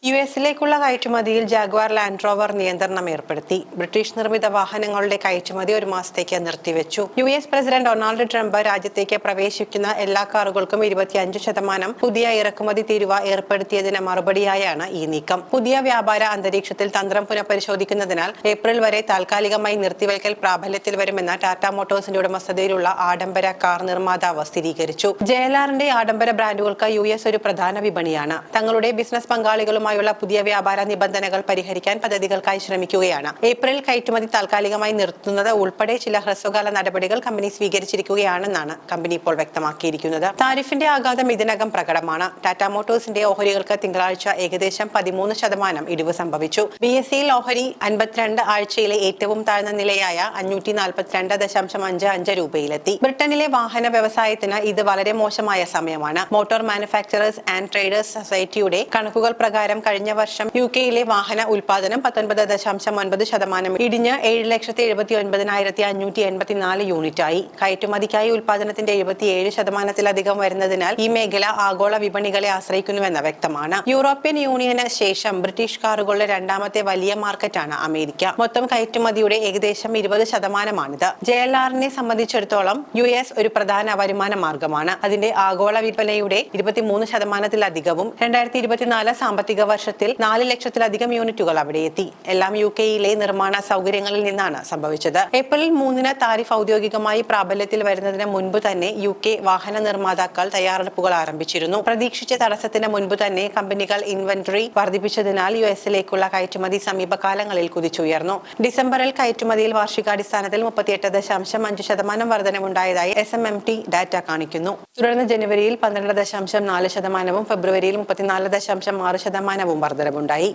യുഎസിലേക്കുള്ള കയറ്റുമതിയിൽ Jaguar land rover നിയന്ത്രണം ഏർപ്പെടുത്തി. British നിർമ്മിത വാഹനങ്ങളുടെ കയറ്റുമതി ഒരു മാസത്തേക്ക് നിർത്തിവെച്ചു. യുഎസ് പ്രസിഡന്റ് ഡൊണാൾഡ് ട്രംപ് രാജ്യത്തേക്ക് പ്രവേശിക്കുന്ന എല്ലാ കാറുകൾക്കും 25% പുതിയ ഇറക്കുമതി തീരുവ ഏർപ്പെടുത്തിയതിന് മറുപടിയായാണ് ഈ നീക്കം. പുതിയ വ്യാപാര അന്തരീക്ഷത്തിൽ തന്ത്രം പുനഃപരിശോധിക്കുന്നതിനാൽ ഏപ്രിൽ വരെ താൽക്കാലികമായി നിർത്തിവെക്കൽ പ്രാബല്യത്തിൽ വരുമെന്ന് ടാറ്റ മോട്ടോഴ്സിന്റെ ഉടമസ്ഥതയിലുള്ള ആഡംബര കാർ നിർമ്മാതാവ് സ്ഥിരീകരിച്ചു. JLRന്റെ ആഡംബര ബ്രാൻഡുകൾക്ക് യുഎസ് ഒരു പ്രധാന വിപണിയാണ്. തങ്ങളുടെ ബിസിനസ് പങ്കാളികളുമായി പുതിയ വ്യാപാര നിബന്ധനകൾ പരിഹരിക്കാൻ പദ്ധതികൾക്കായി ശ്രമിക്കുകയാണ്. ഏപ്രിൽ കയറ്റുമതി താൽക്കാലികമായി നിർത്തുന്നത് ഉൾപ്പെടെ ചില ഹ്രസ്വകാല നടപടികൾ കമ്പനി സ്വീകരിച്ചിരിക്കുകയാണെന്നാണ് കമ്പനി ഇപ്പോൾ വ്യക്തമാക്കിയിരിക്കുന്നത്. താരിഫിന്റെ ആഘാതം ഇതിനകം പ്രകടമാണ്. ടാറ്റ മോട്ടോഴ്സിന്റെ ഓഹരികൾക്ക് തിങ്കളാഴ്ച ഏകദേശം 13% ഇടിവ് സംഭവിച്ചു. BSEയിൽ ഓഹരി 52 ആഴ്ചയിലെ ഏറ്റവും താഴ്ന്ന നിലയായ 542.55 രൂപയിലെത്തി. ബ്രിട്ടനിലെ വാഹന വ്യവസായത്തിന് ഇത് വളരെ മോശമായ സമയമാണ്. മോട്ടോർ മാനുഫാക്ചറേഴ്സ് ആൻഡ് ട്രേഡേഴ്സ് സൊസൈറ്റിയുടെ കണക്കുകൾ പ്രകാരം കഴിഞ്ഞ വർഷം യുകെയിലെ വാഹന ഉൽപാദനം 19.9% ഇടിഞ്ഞ് 7,79,584 യൂണിറ്റായി. കയറ്റുമതിക്കായി ഉൽപാദനത്തിന്റെ 77%-ലധികം വരുന്നതിനാൽ ഈ മേഖല ആഗോള വിപണികളെ ആശ്രയിക്കുന്നുവെന്ന് വ്യക്തമാണ്. യൂറോപ്യൻ യൂണിയന് ശേഷം ബ്രിട്ടീഷ് കാറുകളുടെ രണ്ടാമത്തെ വലിയ മാർക്കറ്റാണ് അമേരിക്ക. മൊത്തം കയറ്റുമതിയുടെ ഏകദേശം 20%-മാണിത്. JLRനെ സംബന്ധിച്ചിടത്തോളം യുഎസ് ഒരു പ്രധാന വരുമാന മാർഗമാണ്. അതിന്റെ ആഗോള വിൽപ്പനയുടെ 23%-ലധികവും 2024 സാമ്പത്തിക വർഷത്തിൽ 4 ലക്ഷത്തിലധികം യൂണിറ്റുകൾ അവിടെ എത്തി. എല്ലാം യുകെയിലെ നിർമ്മാണ സൗകര്യങ്ങളിൽ നിന്നാണ് സംഭവിച്ചത്. ഏപ്രിൽ 3 താരിഫ് ഔദ്യോഗികമായി പ്രാബല്യത്തിൽ വരുന്നതിന് മുൻപ് തന്നെ യുകെ വാഹന നിർമ്മാതാക്കൾ തയ്യാറെടുപ്പുകൾ ആരംഭിച്ചിരുന്നു. പ്രതീക്ഷിച്ച തടസ്സത്തിന് മുൻപ് തന്നെ കമ്പനികൾ ഇൻവെന്ററി വർദ്ധിപ്പിച്ചതിനാൽ യുഎസിലേക്കുള്ള കയറ്റുമതി സമീപകാലങ്ങളിൽ കുതിച്ചുയർന്നു. ഡിസംബറിൽ കയറ്റുമതിയിൽ വാർഷികാടിസ്ഥാനത്തിൽ 38.5% വർധനവുണ്ടായതായി SMMT ഡാറ്റ കാണിക്കുന്നു. തുടർന്ന് ജനുവരിയിൽ 12.4%, ഫെബ്രുവരിയിൽ 34.6% വർധനവുണ്ടായി.